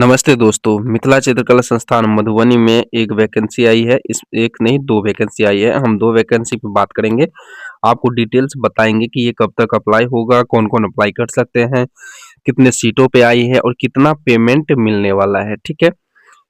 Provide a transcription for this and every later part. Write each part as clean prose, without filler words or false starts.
नमस्ते दोस्तों, मिथिला चित्रकला संस्थान मधुबनी में एक वैकेंसी आई है। इस एक नहीं 2 वैकेंसी आई है। हम 2 वैकेंसी पे बात करेंगे। आपको डिटेल्स बताएँगे कि ये कब तक अप्लाई होगा, कौन-कौन अप्लाई कर सकते हैं, कितने सीटों पे आई है और कितना पेमेंट मिलने वाला है, ठीक है?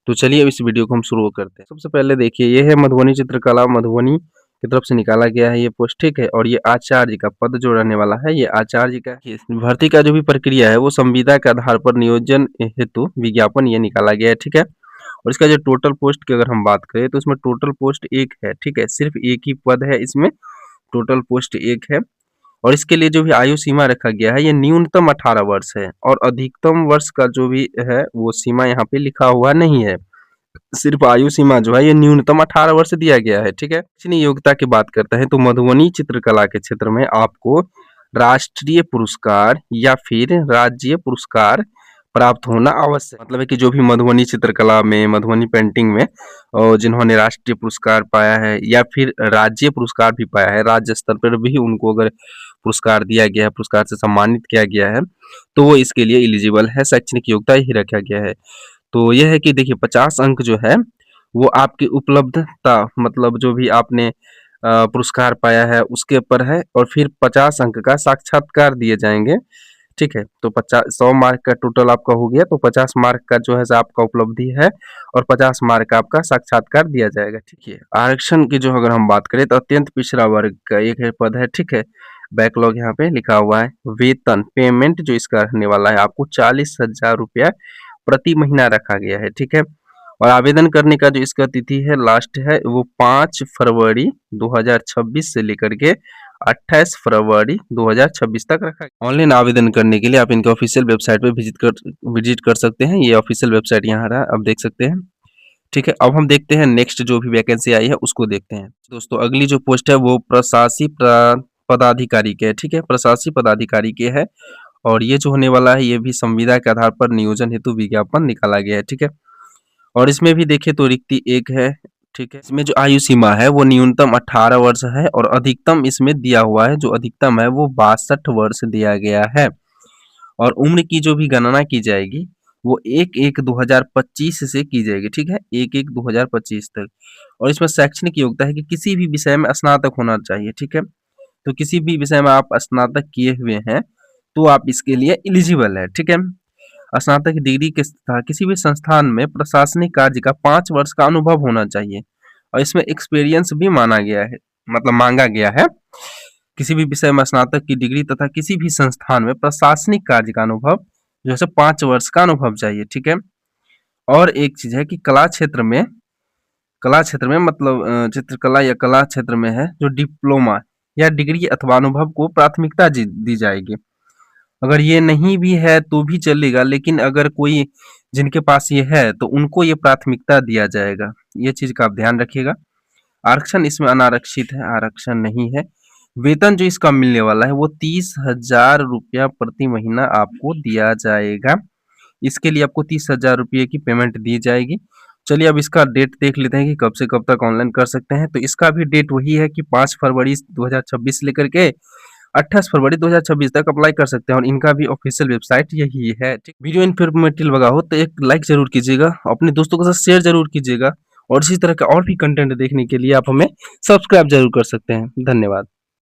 तो चलिए अब इस वीडियो को हम शुरू करते हैं। सबसे पहले देखिए ये है मधुबनी चित्रकला मधुबनी की तरफ से निकाला गया है ये पोस्ट, ठीक है? और ये आचार्य का पद जो रहने वाला है ये आचार्य का ये भर्ती का जो भी प्रक्रिया है वो संविदा के आधार पर नियोजन हेतु विज्ञापन ये निकाला गया है, ठीक है? और इसका जो टोटल पोस्ट की अगर हम बात करें तो इसमें टोटल पोस्ट 1 है, ठीक है? सिर्फ एक ही पद है इसमें, टोटल पोस्ट 1 है। और इसके लिए जो भी आयु सीमा रखा गया है ये न्यूनतम 18 वर्ष है और अधिकतम वर्ष का जो भी है वो सीमा यहाँ पे लिखा हुआ नहीं है। सिर्फ आयु सीमा जो है ये न्यूनतम 18 वर्ष दिया गया है, ठीक है? शैक्षणिक योग्यता की बात करते हैं तो मधुबनी चित्रकला के क्षेत्र में आपको राष्ट्रीय पुरस्कार या फिर राज्य पुरस्कार प्राप्त होना आवश्यक है। मतलब है कि जो भी मधुबनी चित्रकला में, मधुबनी पेंटिंग में जिन्होंने राष्ट्रीय पुरस्कार पाया है या फिर राज्य पुरस्कार भी पाया है, राज्य स्तर पर भी उनको अगर पुरस्कार दिया गया है, पुरस्कार से सम्मानित किया गया है, तो वो इसके लिए एलिजिबल है। शैक्षणिक योग्यता ही रखा गया है। तो ये है कि देखिए 50 अंक जो है वो आपकी उपलब्धता मतलब जो भी आपने पुरस्कार पाया है उसके ऊपर है और फिर 50 अंक का साक्षात्कार दिए जाएंगे, ठीक है? तो 100 मार्क का टोटल आपका हो गया तो 50 मार्क का जो है सो आपका उपलब्धि है और 50 मार्क का आपका साक्षात्कार दिया जाएगा, ठीक है? आरक्षण की जो अगर हम बात करें तो अत्यंत पिछड़ा वर्ग का एक है पद है, ठीक है? बैकलॉग यहाँ पे लिखा हुआ है। वेतन पेमेंट जो इसका रहने वाला है आपको 40,000 रुपया प्रति महीना रखा गया है, ठीक है? और आवेदन करने का जो इसका तिथि है लास्ट है वो 5 फरवरी 2026 से लेकर के 28 फरवरी 2026 तक रखा गया। ऑनलाइन आवेदन करने के लिए आप इनके ऑफिशियल वेबसाइट पे विजिट कर सकते हैं। ये ऑफिशियल वेबसाइट यहाँ रहा, आप देख सकते हैं, ठीक है? अब हम देखते हैं नेक्स्ट जो भी वैकेंसी आई है उसको देखते हैं। दोस्तों अगली जो पोस्ट है वो पदाधिकारी के है, ठीक है? प्रशासकीय पदाधिकारी के है और ये जो होने वाला है ये भी संविदा के आधार पर नियोजन हेतु विज्ञापन निकाला गया है, ठीक है? और इसमें भी देखें तो रिक्ति 1 है, ठीक है? इसमें जो आयु सीमा है वो न्यूनतम 18 वर्ष है और अधिकतम इसमें दिया हुआ है, जो अधिकतम है वो 62 वर्ष दिया गया है। और उम्र की जो भी गणना की जाएगी वो 1/1/2025 से की जाएगी, ठीक है? 1/1/2025 तक। और इसमें शैक्षणिक योग्यता है कि किसी भी विषय में स्नातक होना चाहिए, ठीक है? तो किसी भी विषय में आप स्नातक किए हुए हैं तो आप इसके लिए एलिजिबल है, ठीक है? स्नातक डिग्री के साथ किसी भी संस्थान में प्रशासनिक कार्य का 5 वर्ष का अनुभव होना चाहिए और इसमें एक्सपीरियंस भी माना गया है, मतलब मांगा गया है। किसी भी विषय में स्नातक की डिग्री तथा किसी भी संस्थान में प्रशासनिक कार्य का अनुभव जो है 5 वर्ष का अनुभव चाहिए, ठीक है? और एक चीज है कि कला क्षेत्र में मतलब चित्रकला या कला क्षेत्र में है जो डिप्लोमा या डिग्री अथवा अनुभव को प्राथमिकता दी जाएगी। अगर ये नहीं भी है तो भी चलेगा, लेकिन अगर कोई जिनके पास ये है तो उनको ये प्राथमिकता दिया जाएगा। ये चीज का आप ध्यान रखिएगा। आरक्षण इसमें अनारक्षित है, आरक्षण नहीं है। वेतन जो इसका मिलने वाला है वो 30,000 रुपया प्रति महीना आपको दिया जाएगा। इसके लिए आपको 30,000 रुपये की पेमेंट दी जाएगी। चलिए अब इसका डेट देख लेते हैं कि कब से कब तक ऑनलाइन कर सकते हैं। तो इसका भी डेट वही है कि 5 फरवरी 2026 से लेकर के 28 फरवरी 2026 तक अप्लाई कर सकते हैं और इनका भी ऑफिशियल वेबसाइट यही है, ठीक? वीडियो इन्फॉर्मेटिव लगा हो तो एक लाइक जरूर कीजिएगा, अपने दोस्तों के साथ शेयर जरूर कीजिएगा और इसी तरह का और भी कंटेंट देखने के लिए आप हमें सब्सक्राइब जरूर कर सकते हैं। धन्यवाद।